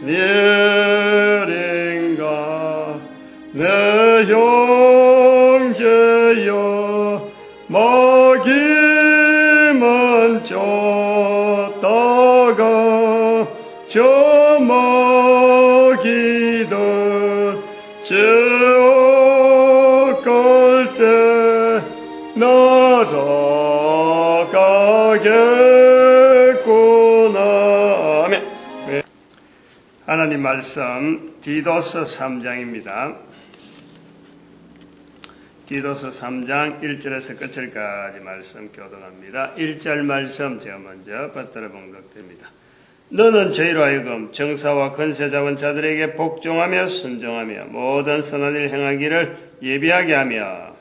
니린가 내 형제여 먹이만 쫓다가 저 먹이들 지옥갈 때 나아가겠구나. 아멘. 하나님 말씀 디도서 3장입니다. 디도서 3장 1절에서 끝절까지 말씀 교독합니다. 1절 말씀 제가 먼저 받들어 봉독됩니다. 너는 저희로 하여금 정사와 권세 잡은 자들에게 복종하며 순종하며 모든 선한 일 행하기를 예비하게 하며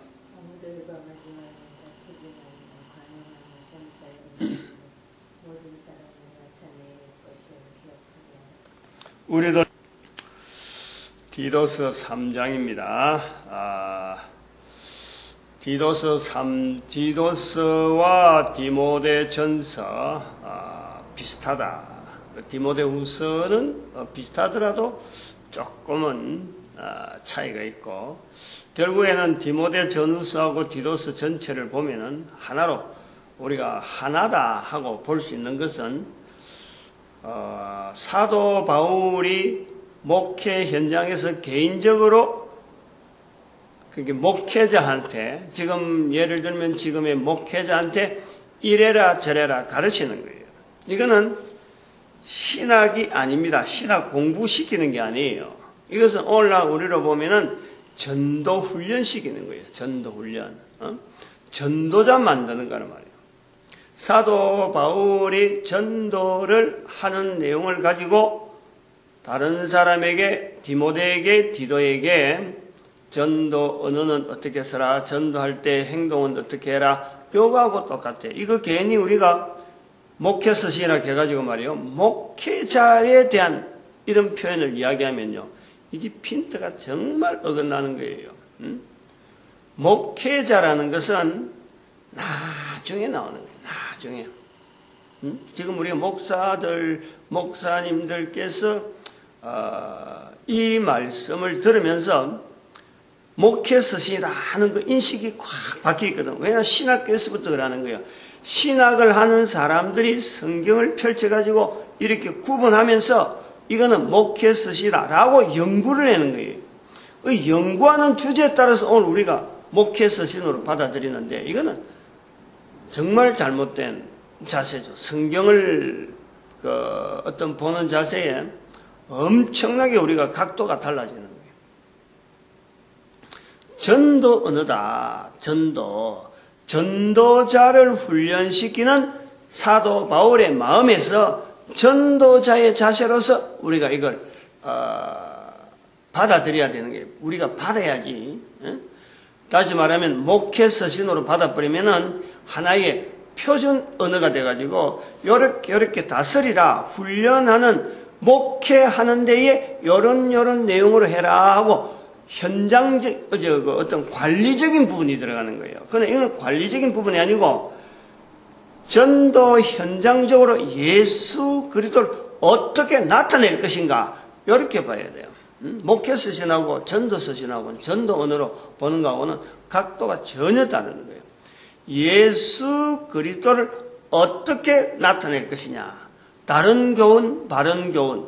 우리도 디도서 3장입니다. 디도서와 디모데전서 비슷하다. 디모데후서는 비슷하더라도 조금은 차이가 있고, 결국에는 디모데전후서하고 디도서 전체를 보면은 하나로 우리가 하나다 하고 볼 수 있는 것은 사도 바울이 목회 현장에서 개인적으로 그게 목회자한테, 지금 예를 들면 지금의 목회자한테 이래라 저래라 가르치는 거예요. 이거는 신학이 아닙니다. 신학 공부시키는 게 아니에요. 이것은 오늘날 우리로 보면은 전도 훈련 시키는 거예요. 전도 훈련. 전도자 만드는 거란 말이에요. 사도 바울이 전도를 하는 내용을 가지고 다른 사람에게, 디모데에게, 디도에게 전도 언어는 어떻게 써라, 전도할 때 행동은 어떻게 해라, 요거하고 똑같아요. 이거 괜히 우리가 목회 서신이라 해가지고 말이에요. 목회자에 대한 이런 표현을 이야기하면요, 이게 핀트가 정말 어긋나는 거예요. 목회자라는 것은 나중에 나오는 거예요. 나중에. 지금 우리가 목사님들께서 이 말씀을 들으면서 목회 서신이라 하는 그 인식이 확 바뀌거든. 왜냐하면 신학교에서부터 그러는 거예요. 신학을 하는 사람들이 성경을 펼쳐가지고 이렇게 구분하면서 이거는 목회 서신이라고 연구를 하는 거예요. 그 연구하는 주제에 따라서 오늘 우리가 목회 서신으로 받아들이는데, 이거는 정말 잘못된 자세죠. 성경을 어떤 보는 자세에 엄청나게 우리가 각도가 달라지는 거예요. 전도 언어다. 전도자를 훈련시키는 사도 바울의 마음에서 전도자의 자세로서 우리가 이걸 받아들여야 되는 거예요. 우리가 받아야지. 다시 말하면 목회 서신으로 받아버리면은 하나의 표준 언어가 돼가지고 요렇게 다스리라, 훈련하는, 목회하는 데에 요런 내용으로 해라 하고 현장적, 어떤 관리적인 부분이 들어가는 거예요. 그런데 이건 관리적인 부분이 아니고 전도 현장적으로 예수 그리스도를 어떻게 나타낼 것인가, 이렇게 봐야 돼요. 목회 서신하고 전도 서신하고 전도 언어로 보는 거하고는 각도가 전혀 다른 거예요. 예수 그리스도를 어떻게 나타낼 것이냐. 다른 교훈, 바른 교훈,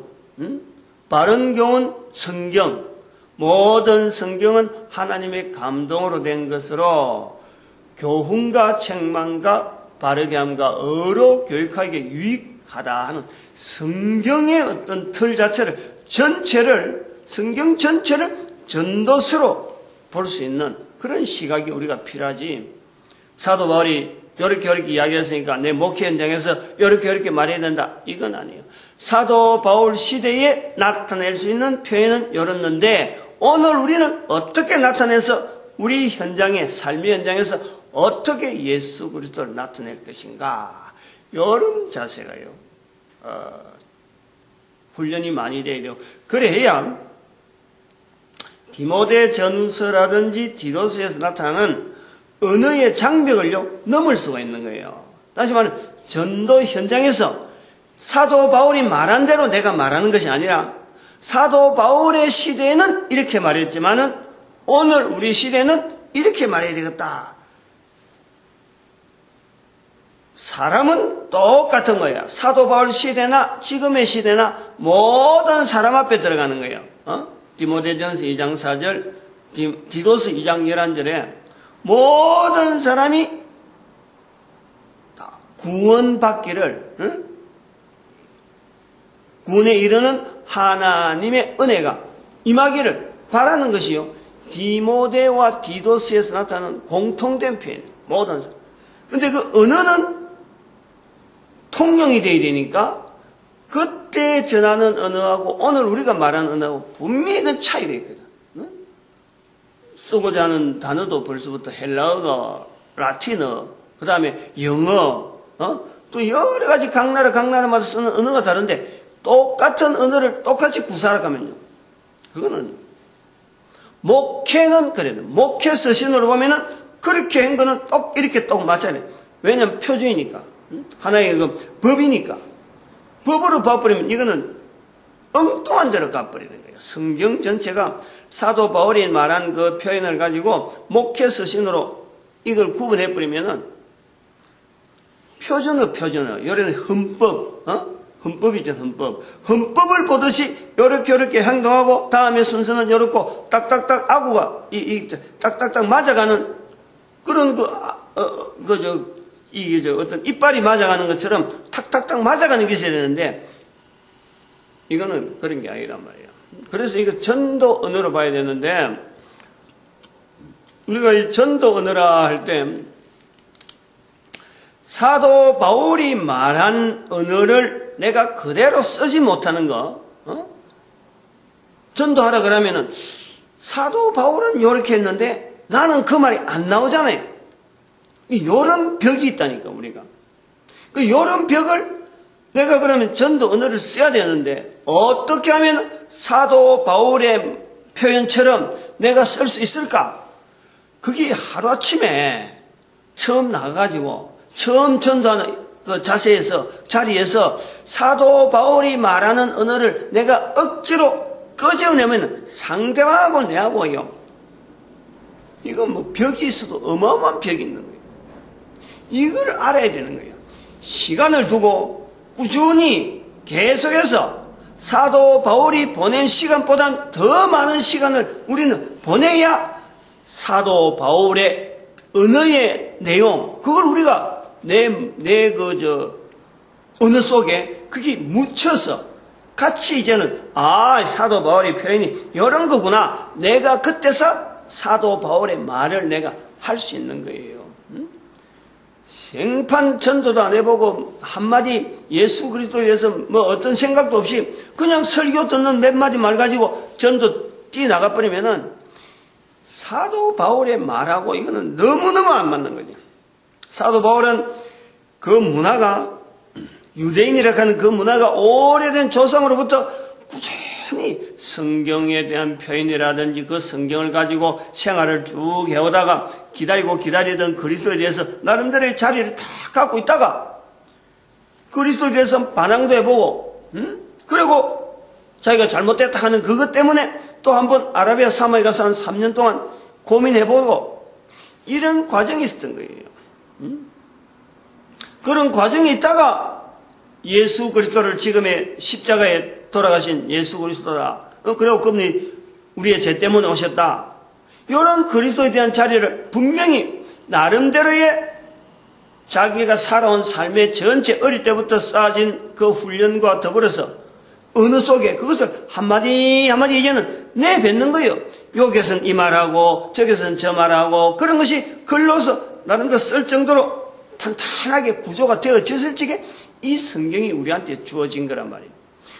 바른 교훈 성경, 모든 성경은 하나님의 감동으로 된 것으로 교훈과 책망과 바르게 함과 어로 교육하기에 유익하다 하는 성경의 어떤 틀 자체를, 성경 전체를 전도서로 볼 수 있는 그런 시각이 우리가 필요하지. 사도 바울이 이렇게 이야기했으니까 내 목회 현장에서 이렇게 말해야 된다, 이건 아니에요. 사도 바울 시대에 나타낼 수 있는 표현은 이렇는데, 오늘 우리는 어떻게 나타내서 우리 현장에, 삶의 현장에서 어떻게 예수 그리스도를 나타낼 것인가, 이런 자세가요 훈련이 많이 돼야 돼요. 그래야 디모데 전후서라든지 디도서에서 나타나는 언어의 장벽을요 넘을 수가 있는 거예요. 다시 말하면 전도 현장에서 사도 바울이 말한 대로 내가 말하는 것이 아니라 사도 바울의 시대에는 이렇게 말했지만은 오늘 우리 시대는 이렇게 말해야 되겠다. 사람은 똑같은 거야. 사도 바울 시대나 지금의 시대나 모든 사람 앞에 들어가는 거예요. 디모데전서 2장 4절, 디도스 2장 11절에 모든 사람이 구원받기를, 구원에 이르는 하나님의 은혜가 임하기를 바라는 것이요. 디모데와 디도스에서 나타나는 공통된 표현. 모든 사람. 근데 그 언어는 통용이 돼야 되니까 그때 전하는 언어하고 오늘 우리가 말하는 언어하고 분명히 그 차이가 있거든. 쓰고자 하는 단어도 벌써부터 헬라어가 라틴어, 그 다음에 영어, 또 여러 가지 각 나라마다 쓰는 언어가 다른데 똑같은 언어를 똑같이 구사하면요. 그거는 목회는 그래요. 목회 서신으로 보면은 그렇게 한 거는 이렇게 맞잖아요. 왜냐면 표준이니까. 하나의 그 법이니까. 법으로 봐버리면 이거는 엉뚱한 대로 가버리는 거예요. 성경 전체가 사도 바울이 말한 그 표현을 가지고 목회 서신으로 이걸 구분해버리면은 표준어. 요래는 헌법, 헌법이죠, 헌법. 헌법을 보듯이 요렇게 행동하고 다음에 순서는 요렇고 딱딱딱 아구가 딱딱딱 맞아가는 그런 어떤 이빨이 맞아가는 것처럼 탁탁탁 맞아가는 게 있어야 되는데 이거는 그런 게 아니란 말이에요. 그래서 이거 전도 언어로 봐야 되는데 우리가 이 전도 언어라 할 때 사도 바울이 말한 언어를 내가 그대로 쓰지 못하는 거, 전도하라 그러면은 사도 바울은 요렇게 했는데 나는 그 말이 안 나오잖아요. 요런 벽이 있다니까, 우리가. 그 요런 벽을 내가 그러면 전도 언어를 써야 되는데 어떻게 하면 사도 바울의 표현처럼 내가 쓸 수 있을까? 그게 하루아침에 처음 나가가지고 처음 전도하는 그 자리에서 사도 바울이 말하는 언어를 내가 억지로 끄집어내면 상대방하고 내하고요. 이건 뭐 벽이 있어도 어마어마한 벽이 있는 거예요. 이걸 알아야 되는 거예요. 시간을 두고 꾸준히 계속해서 사도 바울이 보낸 시간보단 더 많은 시간을 우리는 보내야 사도 바울의 언어의 내용, 그걸 우리가 언어 속에 그게 묻혀서 같이 이제는 사도 바울의 표현이 이런 거구나. 내가 그때서 사도 바울의 말을 내가 할 수 있는 거예요. 생판 전도도 안 해보고 한마디 예수 그리스도에 대해서 뭐 어떤 생각도 없이 그냥 설교 듣는 몇 마디 말 가지고 전도 뛰어나가버리면은 사도 바울의 말하고 이거는 너무너무 안 맞는 거죠. 사도 바울은 그 문화가 유대인이라 하는 그 문화가 오래된 조상으로부터 꾸준히 성경에 대한 표현이라든지 그 성경을 가지고 생활을 쭉 해오다가 기다리던 그리스도에 대해서 나름대로의 자리를 다 갖고 있다가 그리스도에 대해서 반항도 해보고 그리고 자기가 잘못됐다 하는 그것 때문에 또 한번 아라비아 사막에 가서 한 3년 동안 고민해보고 이런 과정이 있었던 거예요. 그런 과정이 있다가 예수 그리스도를 지금의 십자가에 돌아가신 예수 그리스도다. 그리고 그분이 우리의 죄 때문에 오셨다. 이런 그리스도에 대한 자리를 분명히 나름대로의 자기가 살아온 삶의 전체 어릴 때부터 쌓아진 그 훈련과 더불어서 언어 속에 그것을 한마디 이제는 내뱉는 거예요. 여기서는 이 말하고 저기서는 저 말하고 그런 것이 글로서 나름 쓸 정도로 탄탄하게 구조가 되어졌을 적에 이 성경이 우리한테 주어진 거란 말이에요.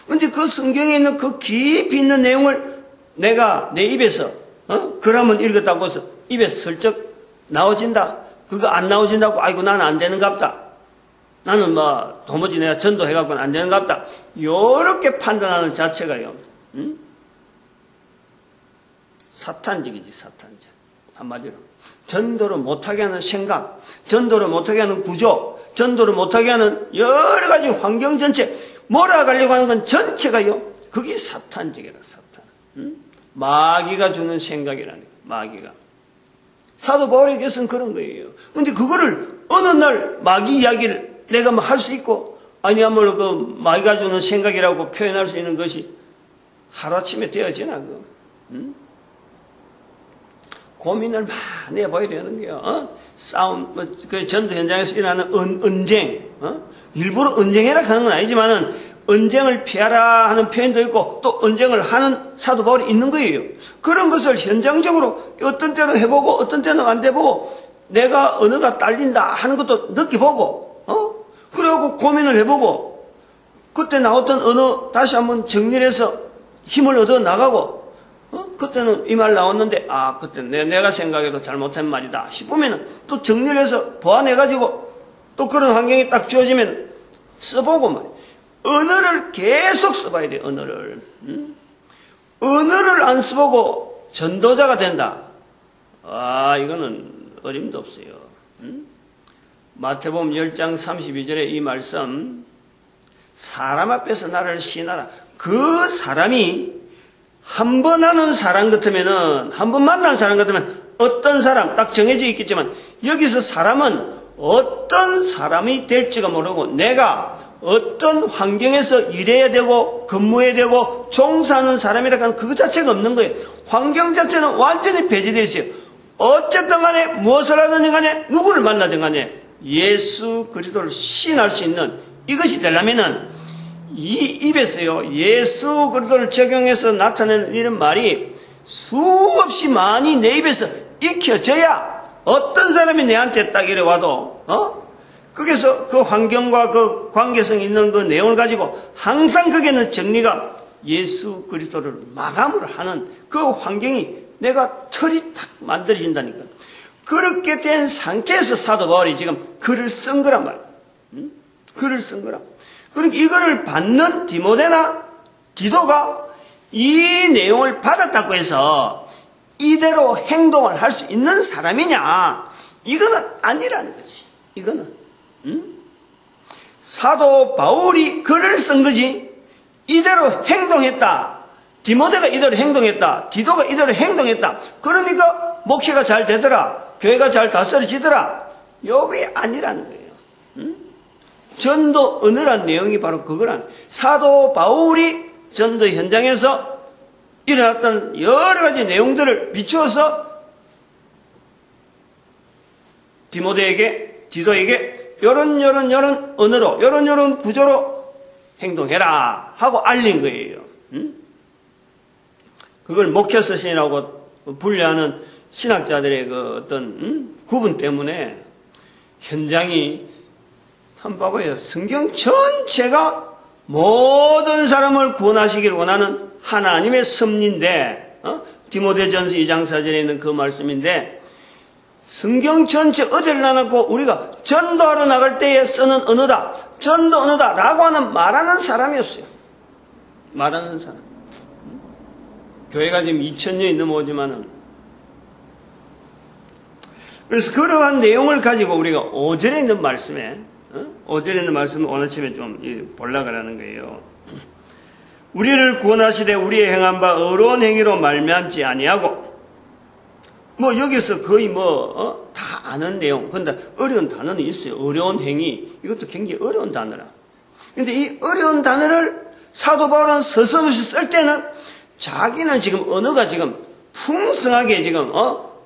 그런데 그 성경에 있는 그 깊이 있는 내용을 내가 내 입에서 글 한번 읽었다고 해서 입에서 슬쩍 나오진다. 그거 안 나오진다고 아이고 나는 안 되는갑다. 나는 뭐 도무지 내가 전도해갖고는 안 되는갑다. 요렇게 판단하는 자체가요. 사탄적이지, 사탄적. 한마디로 전도를 못하게 하는 생각, 전도를 못하게 하는 구조, 전도를 못하게 하는 여러 가지 환경 전체 몰아가려고 하는 건 전체가요 그게 사탄적이라, 사탄. 응? 마귀가 주는 생각이라는 거예요. 마귀가. 사도 바울에게서는 그런 거예요. 근데 그거를 어느 날 마귀 이야기를 내가 뭐 할 수 있고, 아니야말로 그 마귀가 주는 생각이라고 표현할 수 있는 것이 하루아침에 되어지나, 응? 고민을 많이 해봐야 되는 거예요. 싸움, 그 전투 현장에서 일어나는 언쟁, 일부러 언쟁해라 하는 건 아니지만은, 언쟁을 피하라 하는 표현도 있고 또 언쟁을 하는 사도 바울이 있는 거예요. 그런 것을 현장적으로 어떤 때는 해보고 어떤 때는 안 해보고 내가 언어가 딸린다 하는 것도 느껴보고 그리고 고민을 해보고 그때 나왔던 언어 다시 한번 정리를 해서 힘을 얻어 나가고 그때는 이 말 나왔는데 그때는 내가 생각해도 잘못한 말이다 싶으면 또 정리를 해서 보완해가지고 또 그런 환경이 딱 주어지면 써보고 말이에요. 언어를 계속 써봐야 돼, 언어를. 언어를 안 써보고 전도자가 된다. 이거는 어림도 없어요. 마태복음 10장 32절에 이 말씀, 사람 앞에서 나를 시인하라. 그 사람이 한 번 하는 사람 같으면은, 한 번 만난 사람 같으면 어떤 사람, 딱 정해져 있겠지만, 여기서 사람은 어떤 사람이 될지가 모르고 내가 어떤 환경에서 일해야 되고 근무해야 되고 종사하는 사람이라고 하는 그것 자체가 없는 거예요. 환경 자체는 완전히 배제되어 있어요. 어쨌든 간에 무엇을 하든지 간에 누구를 만나든 간에 예수 그리스도를 시인할 수 있는 이것이 되려면은 이 입에서요 예수 그리스도를 적용해서 나타내는 이런 말이 수없이 많이 내 입에서 익혀져야 어떤 사람이 내한테 딱 이래 와도 거기서 그 환경과 그 관계성 있는 그 내용을 가지고 항상 거기에는 정리가 예수 그리스도를 마감을 하는 그 환경이 내가 틀이 탁 만들어진다니까. 그렇게 된 상태에서 사도 바울이 지금 글을 쓴 거란 말이야. 글을 쓴 거라. 그러니까 이거를 받는 디모데나 디도가 이 내용을 받았다고 해서 이대로 행동을 할 수 있는 사람이냐? 이거는 아니라는 거지. 이거는. 사도 바울이 글을 쓴 거지 이대로 행동했다. 디모데가 이대로 행동했다. 디도가 이대로 행동했다. 그러니까 목회가 잘 되더라. 교회가 잘 다스려지더라. 여기 아니라는 거예요. 전도 언어란 내용이 바로 그거란 사도 바울이 전도 현장에서 일어났던 여러 가지 내용들을 비추어서 디모데에게 디도에게 요런 언어로 요런 구조로 행동해라 하고 알린 거예요. 그걸 목회 서신이라고 분류하는 신학자들의 그 어떤 구분 때문에 현장이 참 봐봐요. 성경 전체가 모든 사람을 구원하시길 원하는 하나님의 섭리인데 디모데전서 2장 4절에 있는 그 말씀인데 성경 전체 어디를 나눠놓고 우리가 전도하러 나갈 때에 쓰는 언어다. 전도 언어다. 라고 하는 말하는 사람이었어요. 말하는 사람. 교회가 지금 2000년이 넘어오지만은. 그래서 그러한 내용을 가지고 우리가 5절에 있는 말씀에, 5절에 있는 말씀을 오늘 아침에 좀 보려고 하는 거예요. 우리를 구원하시되 우리의 행한 바 의로운 행위로 말미암지 아니하고, 뭐 여기서 거의 다 아는 내용. 근데 어려운 단어는 있어요. 어려운 행위. 이것도 굉장히 어려운 단어라. 근데 이 어려운 단어를 사도 바울은 서슴없이 쓸 때는 자기는 지금 언어가 지금 풍성하게 지금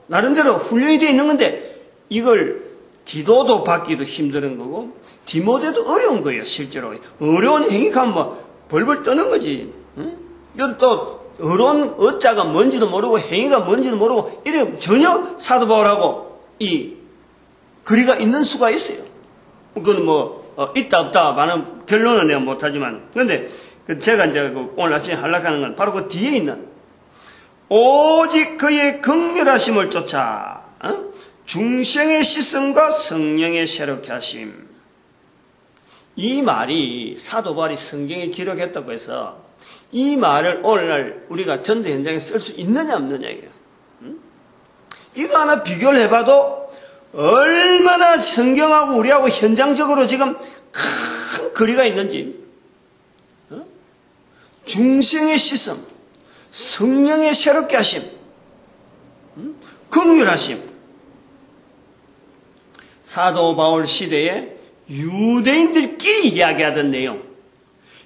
나름대로 훈련이 되어 있는 건데 이걸 디도도 받기도 힘든 거고 디모데도 어려운 거예요. 실제로 어려운 행위가 뭐 벌벌 떠는 거지. 이것도 또 어려운 어자가 뭔지도 모르고 행위가 뭔지도 모르고 이래 전혀 사도 바울하고 이 거리가 있는 수가 있어요. 그건 있다 없다 많은 결론은 내가 못하지만 그런데 제가 이제 오늘 아침에 하려고 하는 건 바로 그 뒤에 있는 오직 그의 긍휼하심을 쫓아 중생의 씻음과 성령의 새롭게 하심. 이 말이 사도 바울이 성경에 기록했다고 해서 이 말을 오늘날 우리가 전도 현장에 쓸 수 있느냐 없느냐 이게요. 이거 하나 비교를 해봐도 얼마나 성경하고 우리하고 현장적으로 지금 큰 거리가 있는지. 중생의 씻음, 성령의 새롭게 하심, 긍휼하심. 사도 바울 시대에 유대인들끼리 이야기하던 내용,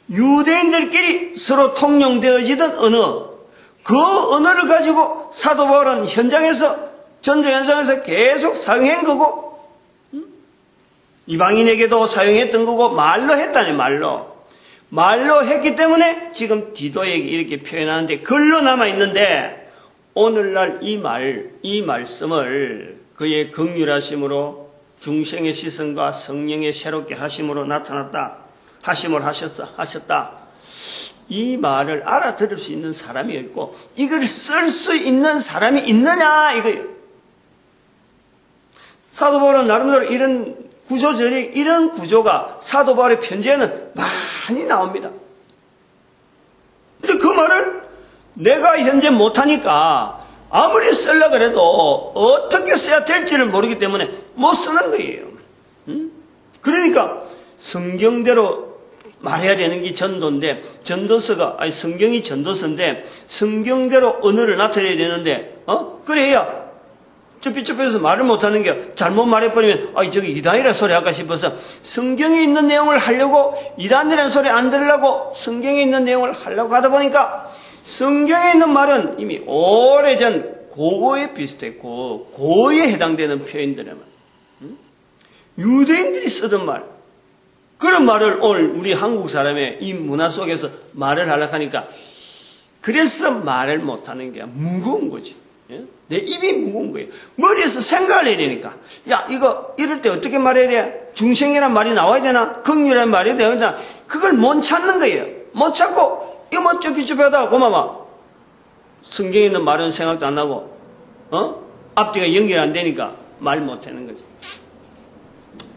유대인들끼리 서로 통용되어지던 언어, 그 언어를 가지고 사도 바울은 전도 현장에서 계속 사용한 거고, 이방인에게도 사용했던 거고, 말로 했다니, 말로 했기 때문에 지금 디도에게 이렇게 표현하는데 글로 남아있는데, 오늘날 이 말씀을 그의 긍휼하심으로 중생의 시선과 성령의 새롭게 하심으로 나타났다, 하심을 하셨다. 이 말을 알아들을 수 있는 사람이 있고, 이걸 쓸 수 있는 사람이 있느냐, 이거예요. 사도 바울은 나름대로 이런 구조가 사도 바울의 편지에는 많이 나옵니다. 근데 그 말을 내가 현재 못하니까 아무리 쓰려고 해도 어떻게 써야 될지를 모르기 때문에 못 쓰는 거예요. 그러니까 성경대로 말해야 되는 게 전도인데, 성경이 전도서인데 성경대로 언어를 나타내야 되는데, 그래야 쭈삐쭈삐해서 말을 못하는 게, 잘못 말해버리면 저기 이단이라 소리 할까 싶어서 성경에 있는 내용을 하려고, 이단이라는 소리 안 들으려고 성경에 있는 내용을 하려고 하다 보니까 성경에 있는 말은 이미 오래전 고고에 비슷했고 고에 해당되는 표현들의 말, 유대인들이 쓰던 말, 그런 말을 오늘 우리 한국 사람의 이 문화 속에서 말을 하려고 하니까, 그래서 말을 못하는 게 무거운 거지. 내 입이 무거운 거예요. 머리에서 생각을 해야 되니까, 이럴 때 어떻게 말해야 돼? 중생이란 말이 나와야 되나? 긍휼이란 말이 나와야 되나? 그걸 못 찾는 거예요. 못 찾고 이거 쭈삐쭈삐하다가 고마마 성경에 있는 말은 생각도 안 나고 앞뒤가 연결 안 되니까 말 못하는 거지.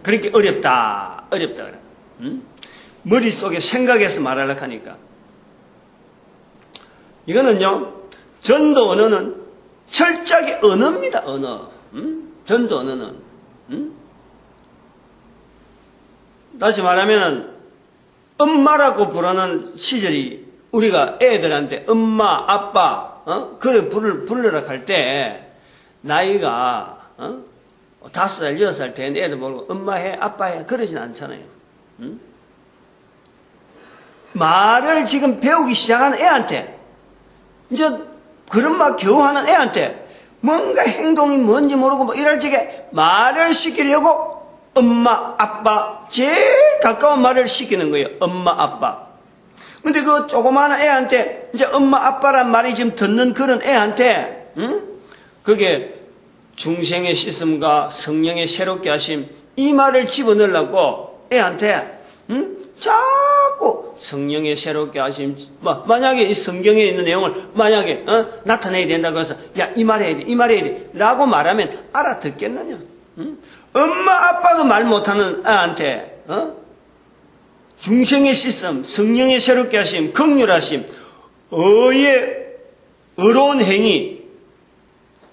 그렇게 어렵다 그래. 머릿속에 생각해서 말하려고 하니까. 이거는요, 전도 언어는 철저하게 언어입니다. 언어. 전도 언어는. 다시 말하면 엄마라고 부르는 시절이, 우리가 애들한테 엄마, 아빠, 그래 부르라 할 때, 나이가 5살, 6살 된 애들 보고 엄마 해, 아빠 해, 그러진 않잖아요. 말을 지금 배우기 시작하는 애한테, 이제 그런 말 겨우 하는 애한테 뭔가 행동이 뭔지 모르고 뭐 이럴 적에 말을 시키려고 엄마, 아빠, 제일 가까운 말을 시키는 거예요. 엄마, 아빠. 근데 그 조그마한 애한테 이제 엄마, 아빠란 말이 지금 듣는 그런 애한테, 그게 중생의 씻음과 성령의 새롭게 하심, 이 말을 집어넣으려고 애한테, 자꾸 성령의 새롭게 하심, 만약에 이 성경에 있는 내용을 만약에 나타내야 된다고 해서 이 말 해야 돼 라고 말하면 알아듣겠느냐? 엄마 아빠도 말 못하는 애한테 중생의 씻음, 성령의 새롭게 하심, 긍휼하심, 의로운 행위,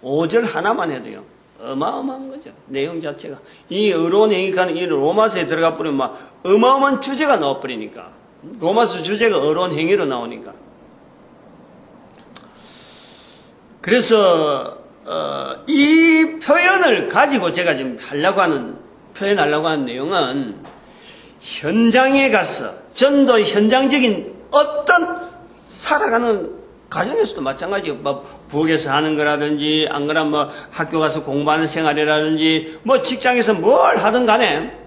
5절 하나만 해도요 어마어마한 거죠. 내용 자체가. 이 의로운 행위가는 이 로마서에 들어가 버리면 막 어마어마한 주제가 나와버리니까. 로마서 주제가 의로운 행위로 나오니까. 그래서 이 표현을 가지고 제가 지금 표현하려고 하는 내용은, 현장에 가서 전도 현장적인 어떤 살아가는 가정에서도 마찬가지예요. 부엌에서 하는 거라든지, 안 그러면 학교 가서 공부하는 생활이라든지, 직장에서 뭘 하든 간에,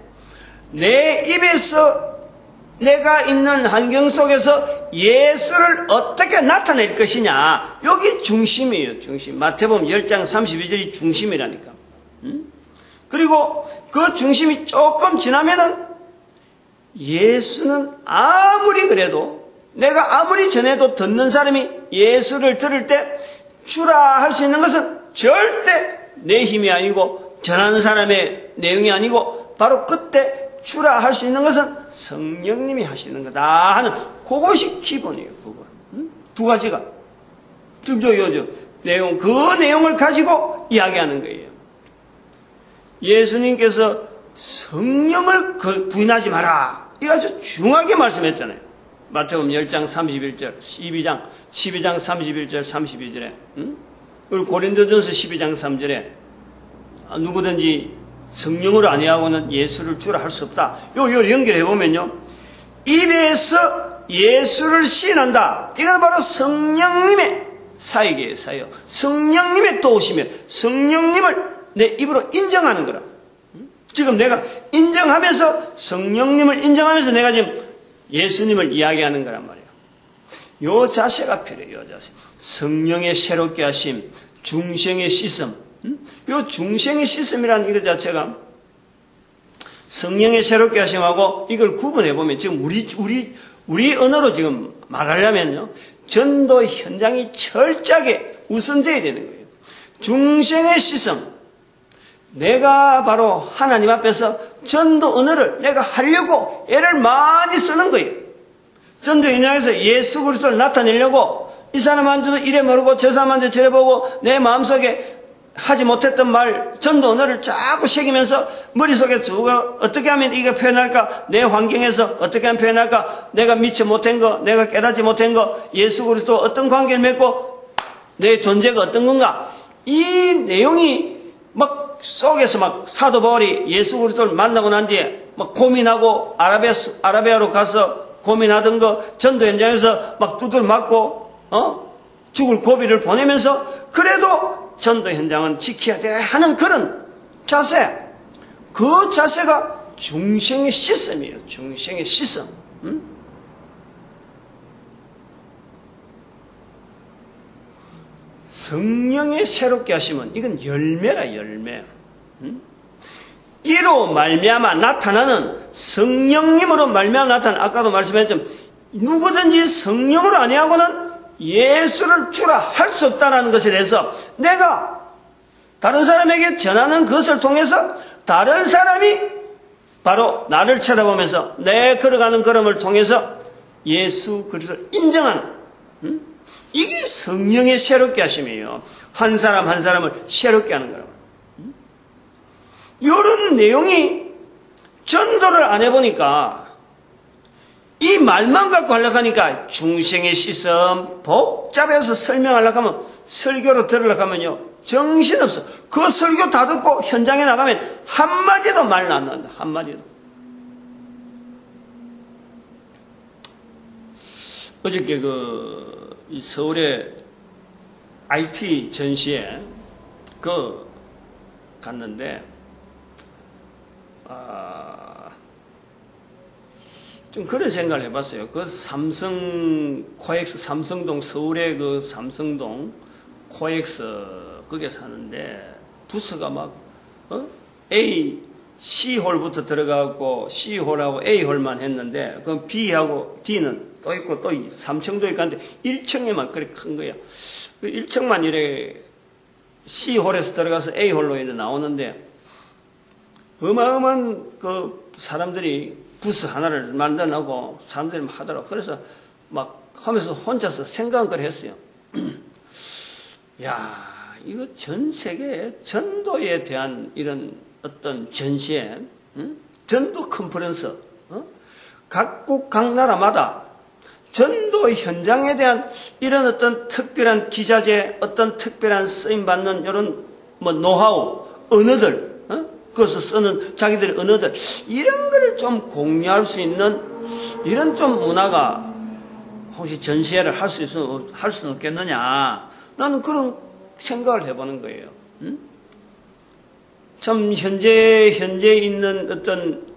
내 입에서 내가 있는 환경 속에서 예수를 어떻게 나타낼 것이냐, 여기 중심이에요. 중심. 마태복음 10장 32절이 중심이라니까. 그리고 그 중심이 조금 지나면은 예수는 아무리 그래도, 내가 아무리 전해도 듣는 사람이 예수를 들을 때 주라 할 수 있는 것은 절대 내 힘이 아니고 전하는 사람의 내용이 아니고, 바로 그때 주라 할 수 있는 것은 성령님이 하시는 거다 하는, 그것이 기본이에요. 그거. 두 가지가. 내용, 그 내용을 가지고 이야기하는 거예요. 예수님께서 성령을 부인하지 마라, 이거 아주 중요하게 말씀했잖아요. 마태복음 10장 31절, 12장 31절 32절에, 그리고 고린도전서 12장 3절에 누구든지 성령으로 아니하고는 예수를 주라 할 수 없다. 요 연결해 보면요, 입에서 예수를 시인한다. 이건 바로 성령님의 사역이에요. 성령님의 도우심이에요. 성령님을 내 입으로 인정하는 거라. 지금 내가 인정하면서, 성령님을 인정하면서 내가 지금 예수님을 이야기하는 거란 말이에요. 요 자세가 필요해요. 요 자세. 성령의 새롭게 하심, 중생의 씻음. 요 중생의 씻음이라는 이거 자체가 성령의 새롭게 하심하고 이걸 구분해 보면, 지금 우리 언어로 지금 말하려면요, 전도 현장이 철저하게 우선되어야 되는 거예요. 중생의 씻음. 내가 바로 하나님 앞에서 전도 언어를 내가 하려고 애를 많이 쓰는 거예요. 전도 현장에서 예수 그리스도를 나타내려고 이 사람한테도 이래 모르고 저 사람한테 저래 보고 내 마음속에 하지 못했던 말, 전도 언어를 자꾸 새기면서 머릿속에 두고 어떻게 하면 이거 표현할까? 내 환경에서 어떻게 하면 표현할까? 내가 미처 못한 거, 내가 깨닫지 못한 거, 예수 그리스도 어떤 관계를 맺고 내 존재가 어떤 건가? 이 내용이 막 속에서 막 사도 바울이 예수 그리스도를 만나고 난 뒤에 막 고민하고 아라비아로 가서 고민하던 거, 전도 현장에서 막 두들 맞고 죽을 고비를 보내면서 그래도 전도 현장은 지켜야 돼 하는 그런 자세, 그 자세가 중생의 씻음이에요. 중생의 씻음. 성령의 새롭게 하시면 이건 열매라, 열매. 이로 말미암아 나타나는, 성령님으로 말미암아 나타나는, 아까도 말씀했지만 누구든지 성령으로 아니하고는 예수를 주라 할 수 없다는 것에 대해서 내가 다른 사람에게 전하는 것을 통해서 다른 사람이 바로 나를 쳐다보면서 내 걸어가는 걸음을 통해서 예수 그리스도를 인정하는, 이게 성령의 새롭게 하심이에요. 한 사람 한 사람을 새롭게 하는 거라고. 이런 내용이 전도를 안 해보니까 이 말만 갖고 하려고 하니까 중생의 씻음 복잡해서 설명하려고 하면, 설교로 들으려고 하면요 정신없어. 그 설교 다 듣고 현장에 나가면 한마디도 말 안 나온다. 한마디도. 어저께 이 서울의 IT 전시회 갔는데 좀 그런 생각을 해봤어요. 삼성 코엑스, 삼성동, 서울의 삼성동 코엑스 거기에 사는데 부스가 막 C홀부터 들어가고 C홀하고 A홀만 했는데 그럼 B하고 D는 또 있고 또 3층도 있고 한데 1층에만 그렇게 큰 거야. 1층만 이래 C홀에서 들어가서 A홀로 이래 나오는데 어마어마한 사람들이 부스 하나를 만들어놓고 사람들이 막 하더라고. 그래서 막 하면서 혼자서 생각한 걸 했어요. 야, 이거 전 세계에 전도에 대한 이런 어떤 전시회, 전도 컨퍼런스, 각국 각 나라마다 전도 현장에 대한 이런 어떤 특별한 기자재, 어떤 특별한 쓰임받는 이런 노하우, 언어들, 그것을 쓰는 자기들의 언어들, 이런 거를 좀 공유할 수 있는 이런 좀 문화가 혹시 전시회를 할 수는 없겠느냐. 나는 그런 생각을 해보는 거예요. 참 현재 있는 어떤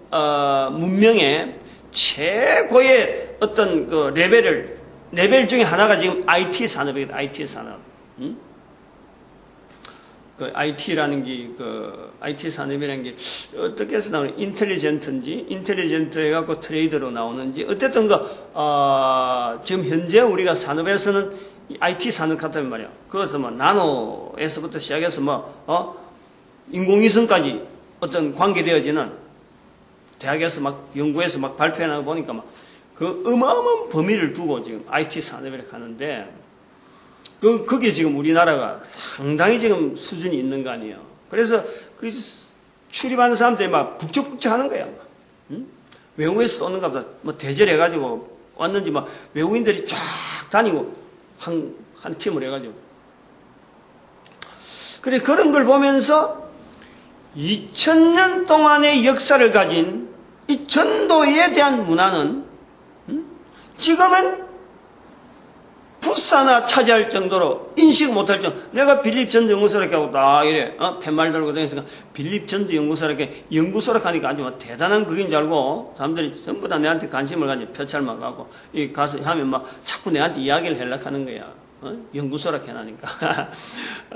문명의 최고의 어떤 레벨 중에 하나가 지금 IT 산업이거든. IT 산업. IT라는 게, IT 산업이라는 게, 어떻게 해서 나오는, 인텔리전트 해갖고 트레이드로 나오는지, 어쨌든 지금 현재 우리가 산업에서는 IT 산업 같다면 말이야. 그것은 나노에서부터 시작해서 인공위성까지 어떤 관계되어지는 대학에서 연구해서 발표해나가 보니까 어마어마한 범위를 두고 지금 IT 산업이라고 하는데, 그게 지금 우리나라가 상당히 지금 수준이 있는 거 아니에요. 그래서 출입하는 사람들이 북적북적 하는 거야. 외국에서 오는가 보다 대절해가지고 왔는지 막 외국인들이 쫙 다니고 한 팀을 해가지고. 그래, 그런 걸 보면서 2000년 동안의 역사를 가진 이 전도에 대한 문화는 지금은 부사나 차지할 정도로 인식 못할 정도. 내가 빌립 전도 연구소를 하고 딱 이래 팻말 달고 다니니까 빌립 전도 연구소를 연구소를 하니까 아주 대단한 그인 줄 알고 사람들이 전부 다 내한테 관심을 가지고 표찰만 가고 이 가서 하면 막 자꾸 내한테 이야기를 하려고 하는 거야. 연구소라 해놔니까.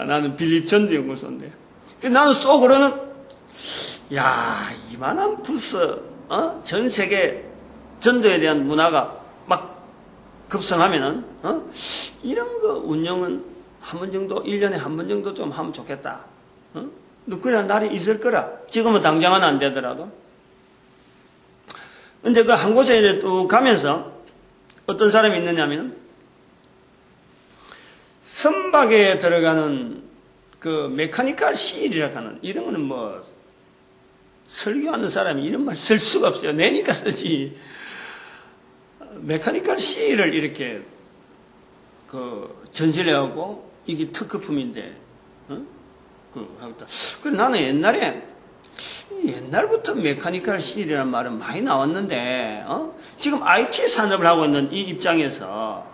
나는 빌립 전도 연구소인데. 나는 속으로는 야, 이만한 부서 전 세계 전도에 대한 문화가 막 급성하면은, 이런 거 운영은 한 번 정도, 1년에 한 번 정도 좀 하면 좋겠다. 그래야 날이 있을 거라. 지금은 당장은 안 되더라도. 근데 그 한 곳에 이제 또 가면서 어떤 사람이 있느냐면, 선박에 들어가는 그 메카니컬 시일이라고 하는, 이런 거는 뭐, 설교하는 사람이 이런 말 쓸 수가 없어요. 내니까 쓰지. 메카니컬 시를 이렇게 전시를 하고 이게 특허품인데 나는 옛날부터 메카니컬 시이라는 말은 많이 나왔는데 지금 IT 산업을 하고 있는 이 입장에서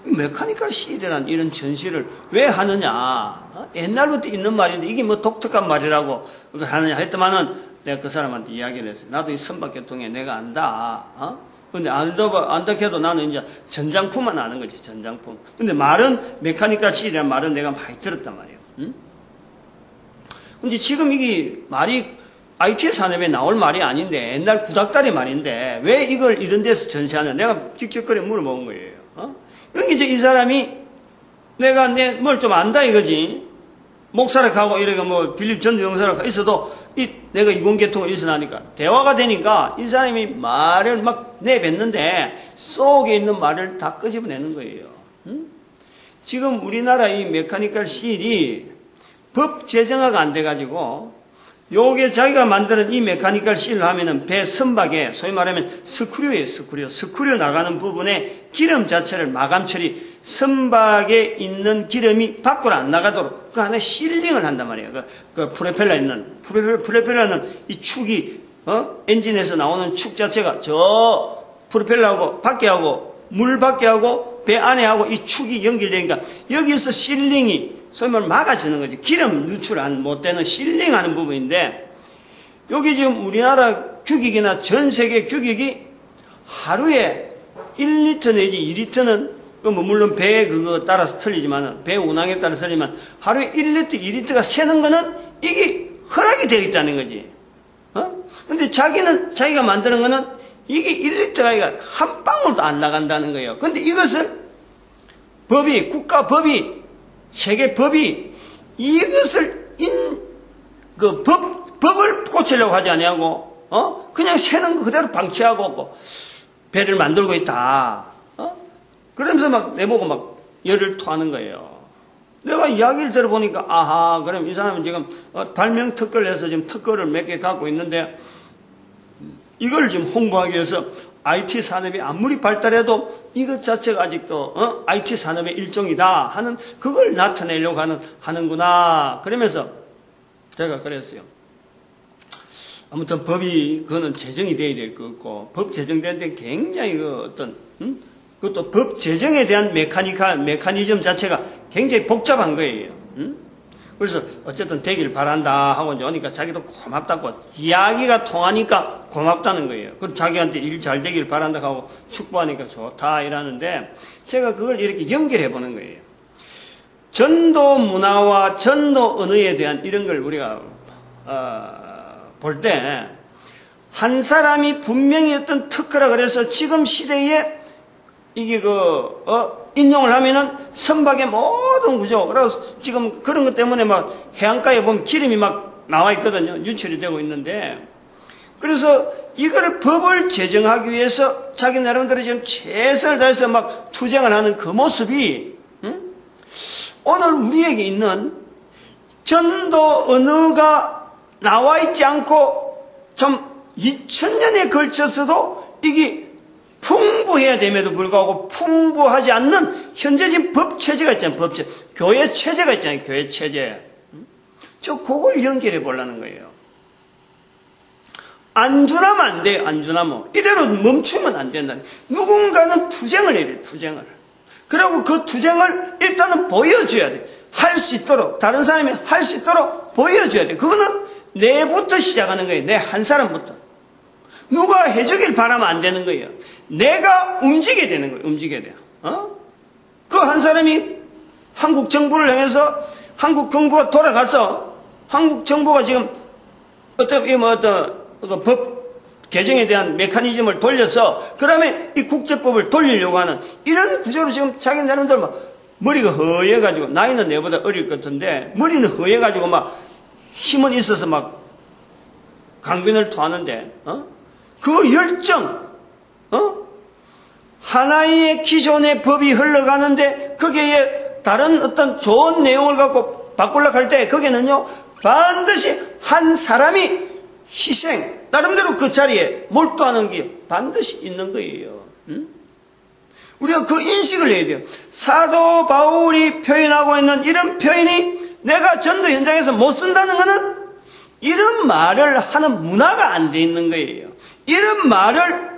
메카니컬 시이라는 이런 전시를 왜 하느냐. 옛날부터 있는 말인데 이게 뭐 독특한 말이라고 하느냐 했더만은 내가 그 사람한테 이야기를 했어요. 나도 이 선박교통에 내가 안다. 근데 안다 해도 나는 이제 전장품만 아는 거지, 전장품. 근데 말은, 메카니컬 시이라는 말은 내가 많이 들었단 말이에요. 응? 근데 지금 이게 말이 IT 산업에 나올 말이 아닌데, 옛날 구닥다리 말인데, 왜 이걸 이런 데서 전시하냐? 내가 직접 그래 물어본 거예요. 여기 이제 이 사람이 내가 뭘 좀 안다 이거지. 목사를 가고 이래가 뭐 빌립 전도 영사를 있어도 내가 이공계통을 있어나니까 대화가 되니까 이 사람이 말을 막 내뱉는데 속에 있는 말을 다 끄집어내는 거예요. 지금 우리나라 이 메카니컬 시일이 법 제정화가 안 돼가지고 요게 자기가 만드는 이 메카니컬 실을 하면은 배 선박에 소위 말하면 스크류예요, 스크류. 스크류 나가는 부분에 기름 자체를 마감 처리, 선박에 있는 기름이 밖으로 안 나가도록 그 안에 실링을 한단 말이에요. 그 프로펠러 있는, 프로펠러는 이 축이, 엔진에서 나오는 축 자체가 저 프로펠러하고 밖에 하고 물 밖에 하고 배 안에 하고 이 축이 연결되니까 여기서 실링이 소위 말하면 막아주는 거지. 기름 누출 못 되는 실링하는 부분인데 여기 지금 우리나라 규격이나 전 세계 규격이 하루에 1리터 내지 2리터는 뭐 물론 배 그거 따라서 틀리지만 배 운항에 따라 틀리지만 하루에 1리터 2리터가 새는 거는 이게 허락이 되어 있다는 거지. 근데 자기가 만드는 거는 이게 1리터가 한 방울도 안 나간다는 거예요. 근데 이것을 국가법이 세계 법이 이것을 법을 고치려고 하지 아니하고, 그냥 새는 거 그대로 방치하고, 배를 만들고 있다. 그러면서 막 내보고 막 열을 토하는 거예요. 내가 이야기를 들어보니까, 아하, 그럼 이 사람은 지금 발명 특허를 해서 지금 특허를 몇 개 갖고 있는데, 이걸 지금 홍보하기 위해서 IT 산업이 아무리 발달해도 이것 자체가 아직도 IT 산업의 일종이다 하는 그걸 나타내려고 하는구나. 그러면서 제가 그랬어요. 아무튼 법이 그거는 제정이 돼야 될 것 같고 법 제정되는데 굉장히 그것도 법 제정에 대한 메커니즘 자체가 굉장히 복잡한 거예요. 그래서 어쨌든 되길 바란다 하고 이제 오니까 자기도 고맙다고 이야기가 통하니까 고맙다는 거예요. 그럼 자기한테 일 잘 되길 바란다 하고 축복하니까 좋다 이러는데 제가 그걸 이렇게 연결해 보는 거예요. 전도 문화와 전도 언어에 대한 이런 걸 우리가 볼 때 한 사람이 분명히 어떤 특허라 그래서 지금 시대에 이게 인용을 하면은 선박의 모든 구조, 그래서 지금 그런 것 때문에 막 해안가에 보면 기름이 막 나와 있거든요. 유출이 되고 있는데. 그래서 이거를 법을 제정하기 위해서 자기 나름대로 지금 최선을 다해서 막 투쟁을 하는 그 모습이, 오늘 우리에게 있는 전도 언어가 나와 있지 않고 좀 2000년에 걸쳐서도 이게 풍부해야 됨에도 불구하고 풍부하지 않는 현재적인 법 체제가 있잖아요. 법 체제. 교회 체제가 있잖아요. 교회 체제. 그걸 연결해 보려는 거예요. 안주나면 안 돼요. 안주나면. 이대로 멈추면 안 된다. 누군가는 투쟁을 해야 돼요. 투쟁을. 그리고 그 투쟁을 일단은 보여줘야 돼요. 할 수 있도록, 다른 사람이 할 수 있도록 보여줘야 돼요. 그거는 내부터 시작하는 거예요. 내 한 사람부터. 누가 해주길 바라면 안 되는 거예요. 내가 움직여야 되는 거예요. 움직여야 돼요. 그 한 사람이 한국 정부를 향해서 한국 정부가 돌아가서 한국 정부가 지금 그 법 개정에 대한 메커니즘을 돌려서 그다음에 이 국제법을 돌리려고 하는 이런 구조로 지금 자기 나름대로 막 머리가 허해가지고 나이는 내보다 어릴 것 같은데 머리는 허해가지고 막 힘은 있어서 막 강변을 토하는데 그 열정 하나의 기존의 법이 흘러가는데 거기에 다른 어떤 좋은 내용을 갖고 바꾸려고 할 때 거기는요 반드시 한 사람이 희생 나름대로 그 자리에 몰두하는 게 반드시 있는 거예요. 우리가 그 인식을 해야 돼요. 사도 바울이 표현하고 있는 이런 표현이 내가 전도 현장에서 못 쓴다는 것은 이런 말을 하는 문화가 안 돼 있는 거예요. 이런 말을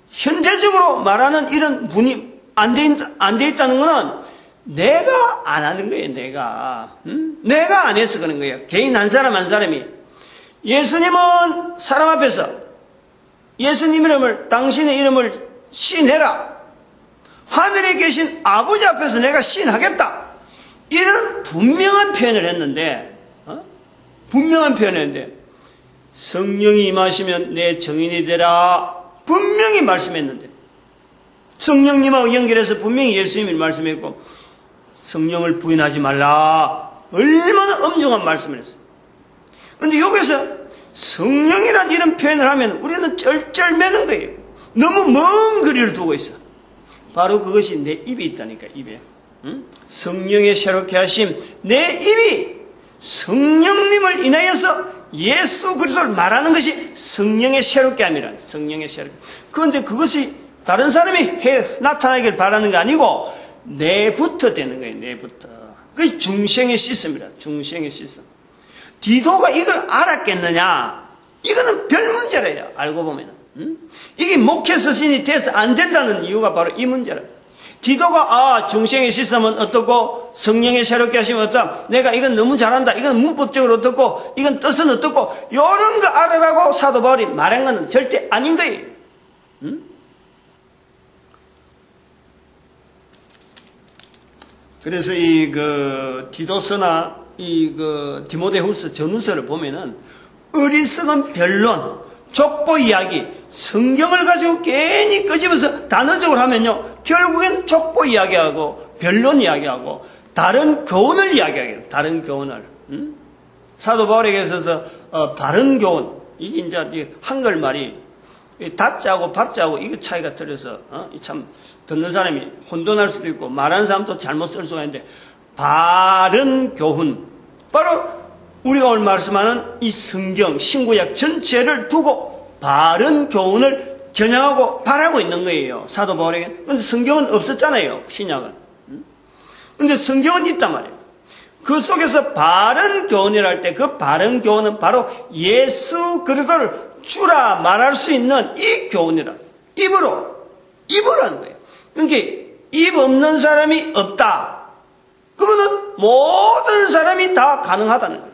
현재적으로 말하는 이런 분이 안 돼 있다는 것은 내가 안 하는 거예요. 내가 안 해서 그런 거예요. 개인 한 사람 한 사람이. 예수님은 사람 앞에서 예수님 이름을 당신의 이름을 시인해라. 하늘에 계신 아버지 앞에서 내가 시인하겠다. 이런 분명한 표현을 했는데 성령이 임하시면 내 증인이 되라. 분명히 말씀했는데 성령님하고 연결해서 분명히 예수님이 말씀했고 성령을 부인하지 말라. 얼마나 엄중한 말씀을 했어요. 그런데 여기서 성령이란 이런 표현을 하면 우리는 쩔쩔매는 거예요. 너무 먼 거리를 두고 있어. 바로 그것이 내 입에 있다니까. 입에. 성령의 새롭게 하심. 내 입이 성령님을 인하여서 예수 그리스도를 말하는 것이 성령의 새롭게 함이라. 성령의 새롭게. 그런데 그것이 다른 사람이 나타나길 바라는 게 아니고 내부터 되는 거예요. 내부터. 그게 중생의 시스템이라. 중생의 시스템. 디도가 이걸 알았겠느냐? 이거는 별 문제래요. 알고 보면은. 이게 목회 서신이 돼서 안 된다는 이유가 바로 이 문제라. 디도가 중생의 시스템은 어떻고 성령의 새롭게 하시면 어떻다. 내가 이건 너무 잘한다. 이건 문법적으로 어떻고 이건 뜻은 어떻고 이런 거 알아라고 사도 바울이 말한 건 절대 아닌 거예요. 그래서 디도서나 디모데후서 전후서를 보면은 어리석은 변론, 족보 이야기, 성경을 가지고 괜히 끄집어서 단어적으로 하면요, 결국엔 족보 이야기하고 변론 이야기하고 다른 교훈을 이야기하게요. 다른 교훈을. 사도 바울에게 있어서 바른 교훈, 이게 이제 한글말이 다자하고 받자하고 이거 차이가 틀려서 참 듣는 사람이 혼돈할 수도 있고 말하는 사람도 잘못 쓸 수가 있는데 바른 교훈, 바로 우리가 오늘 말씀하는 이 성경 신구약 전체를 두고 바른 교훈을 겨냥하고 바라고 있는 거예요. 사도 바울에게. 그런데 성경은 없었잖아요. 신약은. 그런데 성경은 있단 말이에요. 그 속에서 바른 교훈이라 할 때 그 바른 교훈은 바로 예수 그리스도를 주라 말할 수 있는 이 교훈이라. 입으로 하는 거예요. 그러니까 입 없는 사람이 없다. 그거는 모든 사람이 다 가능하다는 거예요.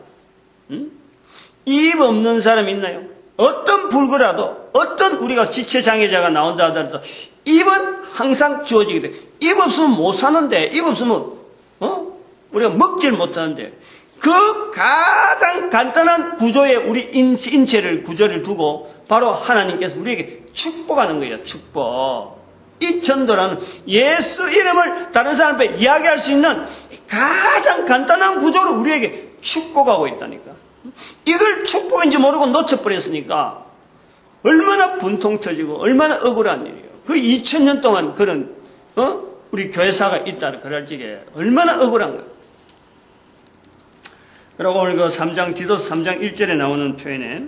입 없는 사람이 있나요? 어떤 불구라도 어떤 우리가 지체장애자가 나온다 하더라도 입은 항상 주어지게 돼. 입 없으면 못 사는데, 입 없으면 우리가 먹질 못하는데, 그 가장 간단한 구조에 우리 인체를 구조를 두고 바로 하나님께서 우리에게 축복하는 거예요. 축복. 이 전도라는 예수 이름을 다른 사람 앞에 이야기할 수 있는 가장 간단한 구조로 우리에게 축복하고 있다니까. 이걸 축복인지 모르고 놓쳐버렸으니까 얼마나 분통 터지고 얼마나 억울한 일이에요. 그 2000년 동안 그런 우리 교회사가 있다 그럴 적에 얼마나 억울한 거예요. 그리고 오늘 그 3장 디도서 3장 1절에 나오는 표현에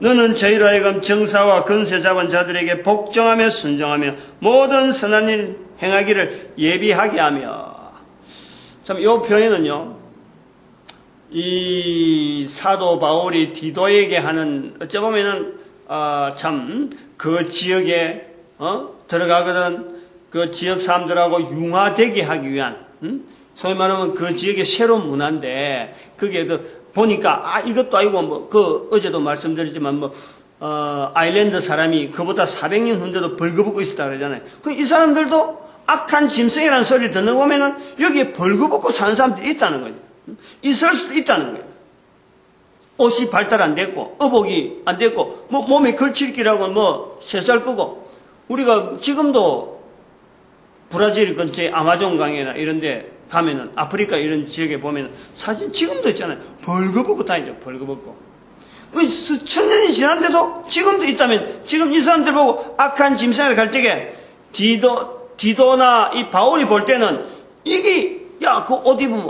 너는 저희로 하여금 정사와 권세 잡은 자들에게 복종하며 순종하며 모든 선한 일 행하기를 예비하게 하며. 참, 이 표현은요, 이 사도 바울이 디도에게 하는, 어찌 보면은, 참, 그 지역에, 들어가거든, 그 지역 사람들하고 융화되게 하기 위한, 소위 말하면 그 지역의 새로운 문화인데, 그게 보니까, 이것도 아니고, 어제도 말씀드렸지만, 아일랜드 사람이 그보다 400년 hun데도 벌거벗고 있었다 그러잖아요. 이 사람들도 악한 짐승이라는 소리를 듣는 거 보면은, 여기에 벌거벗고 사는 사람들이 있다는 거죠. 있을 수도 있다는 거예요. 옷이 발달 안 됐고, 의복이 안 됐고, 몸에 걸칠기라고 쇠살 끄고, 우리가 지금도 브라질 근처에 아마존 강이나 이런 데 가면은, 아프리카 이런 지역에 보면은, 사진 지금도 있잖아요. 벌거벗고 다니죠, 벌거벗고. 수천 년이 지났는데도 지금도 있다면, 지금 이 사람들 보고 악한 짐승을 갈 적에, 디도나 이 바울이 볼 때는, 이게, 그 옷 입으면,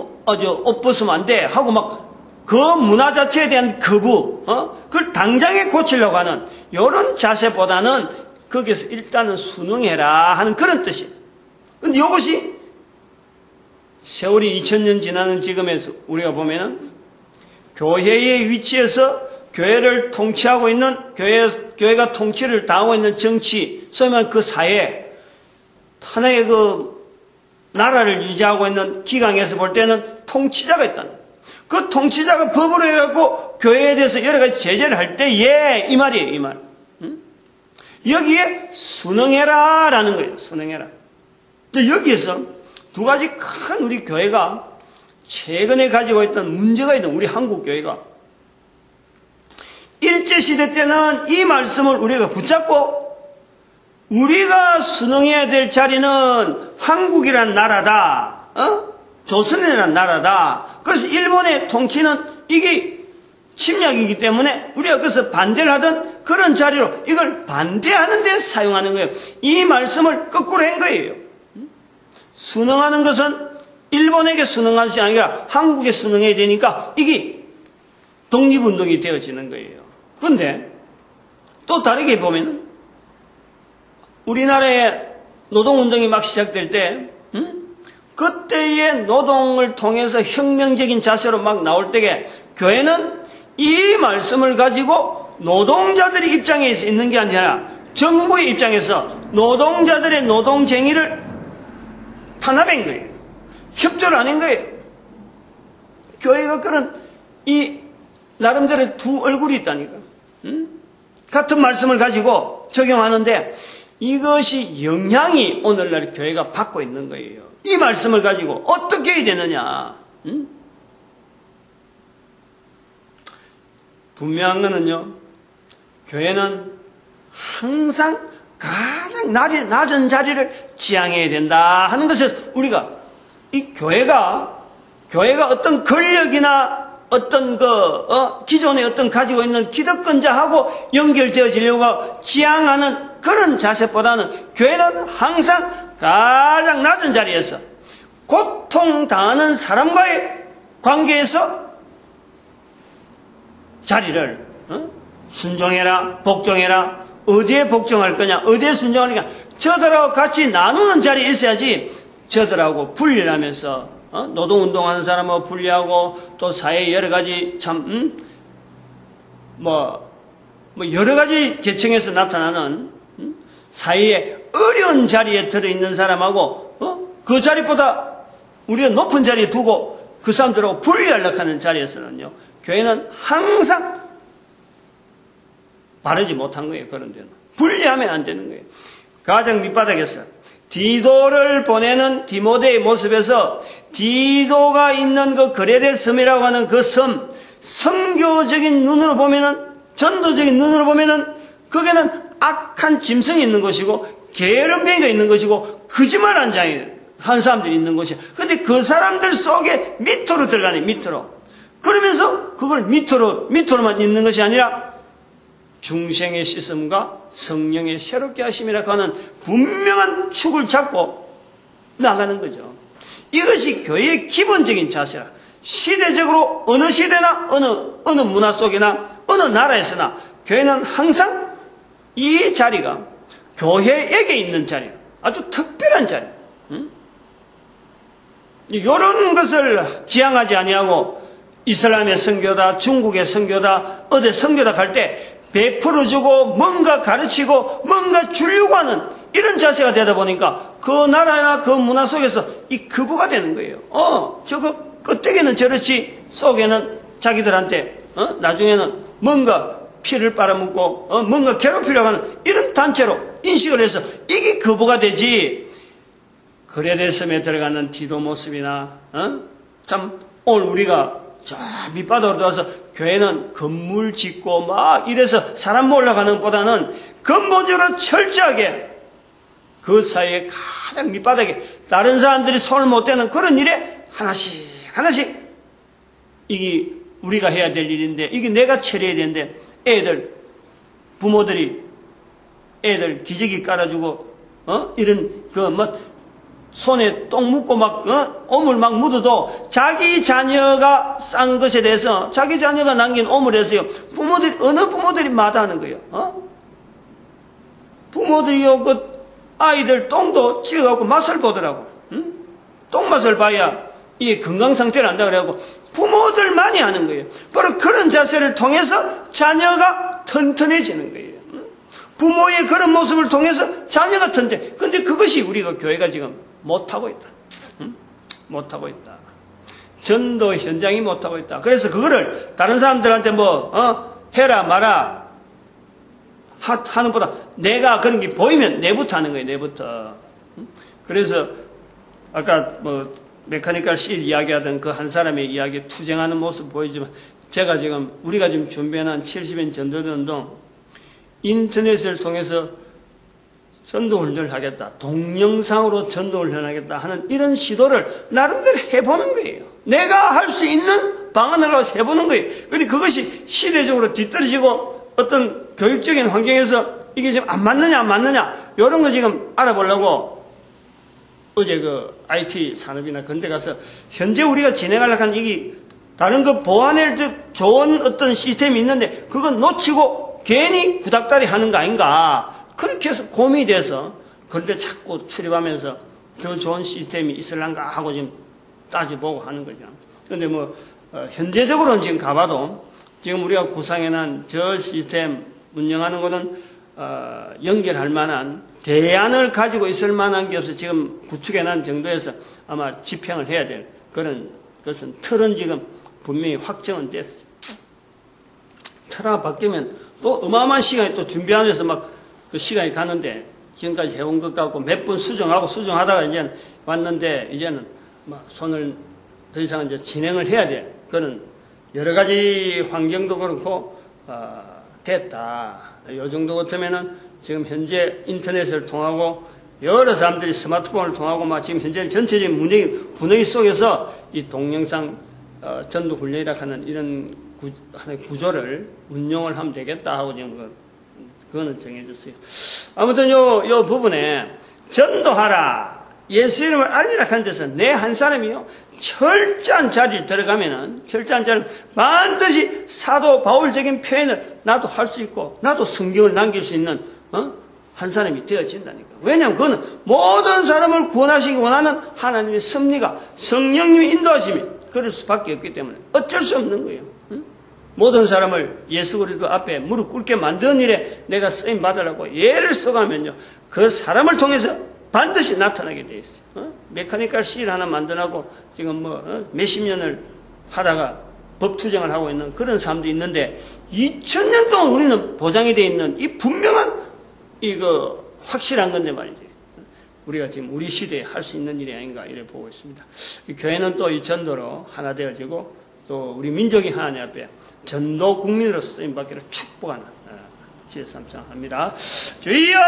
옷 벗으면 안 돼. 하고 그 문화 자체에 대한 거부, 그걸 당장에 고치려고 하는, 이런 자세보다는, 거기서 일단은 순응해라 하는 그런 뜻이에요. 근데 이것이, 세월이 2000년 지나는 지금에서 우리가 보면은, 교회의 위치에서 교회를 통치하고 있는, 교회가 통치를 당하고 있는 정치, 소위 말하는 그 사회, 하나의 나라를 유지하고 있는 기강에서 볼 때는 통치자가 있다는 거예요. 그 통치자가 법으로 해갖고 교회에 대해서 여러 가지 제재를 할 때, 이 말이에요, 이 말. 여기에 순응해라, 라는 거예요, 순응해라. 여기에서 두 가지 큰 우리 교회가 최근에 가지고 있던 문제가 있는 우리 한국 교회가 일제시대 때는 이 말씀을 우리가 붙잡고 우리가 순응해야 될 자리는 한국이란 나라다. 조선이란 나라다. 그래서 일본의 통치는 이게 침략이기 때문에 우리가 그래서 반대를 하던 그런 자리로 이걸 반대하는 데 사용하는 거예요. 이 말씀을 거꾸로 한 거예요. 순응하는 것은 일본에게 순응하는 것이 아니라 한국에 순응해야 되니까 이게 독립운동이 되어지는 거예요. 그런데 또 다르게 보면은 우리나라의 노동운동이 막 시작될 때, 그때의 노동을 통해서 혁명적인 자세로 막 나올 때에 교회는 이 말씀을 가지고 노동자들의 입장에 있는 게 아니라 정부의 입장에서 노동자들의 노동쟁의를 탄압한 거예요. 협조를 안 한 거예요. 교회가 그런 나름대로 두 얼굴이 있다니까. 같은 말씀을 가지고 적용하는데 이것이 영향이 오늘날 교회가 받고 있는 거예요. 이 말씀을 가지고 어떻게 해야 되느냐. 분명한 거는요. 교회는 항상 가장 낮은 자리를 지향해야 된다 하는 것을 우리가 이 교회가 어떤 권력이나 어떤 기존의 어떤 가지고 있는 기득권자하고 연결되어지려고 지향하는 그런 자세보다는 교회는 항상 가장 낮은 자리에서 고통당하는 사람과의 관계에서 자리를 순종해라, 복종해라, 어디에 복종할 거냐, 어디에 순종하느냐, 저들하고 같이 나누는 자리에 있어야지 저들하고 분리를 하면서 노동운동하는 사람하고 분리하고 또 사회에 여러 가지 여러 가지 계층에서 나타나는 사회의 어려운 자리에 들어있는 사람하고 그 자리보다 우리가 높은 자리에 두고 그 사람들하고 분리하려고 하는 자리에서는요, 교회는 항상 바르지 못한 거예요. 그런 데는 분리하면 안 되는 거예요. 가정 밑바닥에서 디도를 보내는 디모데의 모습에서 디도가 있는 그 거레데 섬이라고 하는 그 섬, 선교적인 눈으로 보면은, 전도적인 눈으로 보면은 거기는 악한 짐승이 있는 것이고 게으름뱅이가 있는 것이고 거짓말하는 장이 한 사람들이 있는 것이야. 근데 그 사람들 속에 밑으로 들어가네, 밑으로. 그러면서 그걸 밑으로만 있는 것이 아니라 중생의 씻음과 성령의 새롭게 하심이라고 하는 분명한 축을 잡고 나가는 거죠. 이것이 교회의 기본적인 자세라. 시대적으로 어느 시대나 어느 문화 속이나 어느 나라에서나 교회는 항상 이 자리가 교회에게 있는 자리예요. 아주 특별한 자리. 이런 것을 지향하지 아니하고 이슬람의 선교다, 중국의 선교다, 어디 선교다 갈 때 베풀어주고 뭔가 가르치고 뭔가 주려고 하는 이런 자세가 되다 보니까 그 나라나 그 문화 속에서 이 거부가 되는 거예요. 저거 껍데기는 저렇지 속에는 자기들한테 나중에는 뭔가 피를 빨아먹고 뭔가 괴롭히려고 하는 이런 단체로 인식을 해서 이게 거부가 되지. 거래대섬에 들어가는 디도 모습이나 참 오늘 우리가 저 밑바닥으로 들어와서 교회는 건물 짓고 막 이래서 사람 몰려가는 것보다는 근본적으로 철저하게 그 사이에 가장 밑바닥에 다른 사람들이 손을 못 대는 그런 일에 하나씩 이게 우리가 해야 될 일인데 이게 내가 처리해야 되는데 부모들이 애들 기저귀 깔아주고 이런 손에 똥 묻고 오물 막 묻어도 자기 자녀가 싼 것에 대해서 자기 자녀가 남긴 오물에서요 어느 부모들이 마다하는 거예요. 부모들이요 그 아이들 똥도 찍어갖고 맛을 보더라고. 똥 맛을 봐야 이게 건강 상태를 안다 그래갖고 부모들만이 하는 거예요. 바로 그런 자세를 통해서 자녀가 튼튼해지는 거예요. 부모의 그런 모습을 통해서 자녀가 튼튼해. 근데 그것이 우리가 교회가 지금 못하고 있다. 못하고 있다. 전도 현장이 못하고 있다. 그래서 그거를 다른 사람들한테 해라 마라 하는 보다 내가 그런 게 보이면 내부터 하는 거예요. 내부터. 그래서 아까 메카니컬 실 이야기하던 그 한 사람의 이야기 투쟁하는 모습 보이지만 우리가 지금 준비해놓은 70인 전도운동 인터넷을 통해서 전도훈련을 하겠다. 동영상으로 전도훈련을 하겠다 하는 이런 시도를 나름대로 해보는 거예요. 내가 할 수 있는 방안을 해보는 거예요. 그런데 그것이 시대적으로 뒤떨어지고 어떤 교육적인 환경에서 이게 지금 안 맞느냐 이런 거 지금 알아보려고 어제 그 IT 산업이나 그런 데 가서 현재 우리가 진행하려고 하는 이게 다른 거 보완할 때 좋은 어떤 시스템이 있는데 그건 놓치고 괜히 구닥다리 하는 거 아닌가. 그렇게 해서 고민이 돼서 그런데 자꾸 출입하면서 더 좋은 시스템이 있을란가 하고 지금 따져보고 하는 거죠. 그런데 현재적으로는 지금 가봐도 지금 우리가 구상해놓은 저 시스템 운영하는 것은 연결할 만한 대안을 가지고 있을 만한 게 없어 지금 구축해놓은 정도에서 아마 집행을 해야 될 그런 것은 틀은 지금 분명히 확정은 됐어요. 틀 하나 바뀌면 또 어마어마한 시간이 또 준비하면서 그 시간이 가는데 지금까지 해온 것 같고 몇 번 수정하다가 이제 왔는데 이제는 손을 더 이상 이제 진행을 해야 돼. 그런 여러 가지 환경도 그렇고 됐다. 이 정도 같으면은 지금 현재 인터넷을 통하고 여러 사람들이 스마트폰을 통하고 지금 현재 전체적인 분위기 속에서 이 동영상 전도 훈련이라 하는 이런 하나의 구조를 운용을 하면 되겠다 하고 지금 그거는 정해졌어요. 아무튼 요 부분에 전도하라. 예수 이름을 알리라 하는 데서 내 한 사람이요. 철저한 자리에 들어가면은, 철저한 자리는 반드시 사도 바울적인 표현을 나도 할 수 있고, 나도 성경을 남길 수 있는, 한 사람이 되어진다니까. 왜냐하면 그거는 모든 사람을 구원하시기 원하는 하나님의 섭리가 성령님의 인도하심이 그럴 수밖에 없기 때문에 어쩔 수 없는 거예요. 모든 사람을 예수 그리스도 앞에 무릎 꿇게 만드는 일에 내가 쓰임 받으라고 예를 써가면요. 그 사람을 통해서 반드시 나타나게 되어 있어요. 메카니컬 실 하나 만들라고 지금 몇십 년을 하다가 법투쟁을 하고 있는 그런 사람도 있는데 2000년 동안 우리는 보장이 되어 있는 이 분명한 이거 확실한 건데 말이지. 우리가 지금 우리 시대에 할 수 있는 일이 아닌가 이래 보고 있습니다. 이 교회는 또 이 전도로 하나 되어지고 또 우리 민족이 하나님 앞에 전도 국민으로 쓰임받기를 축복하는 지혜 삼창합니다. 주여!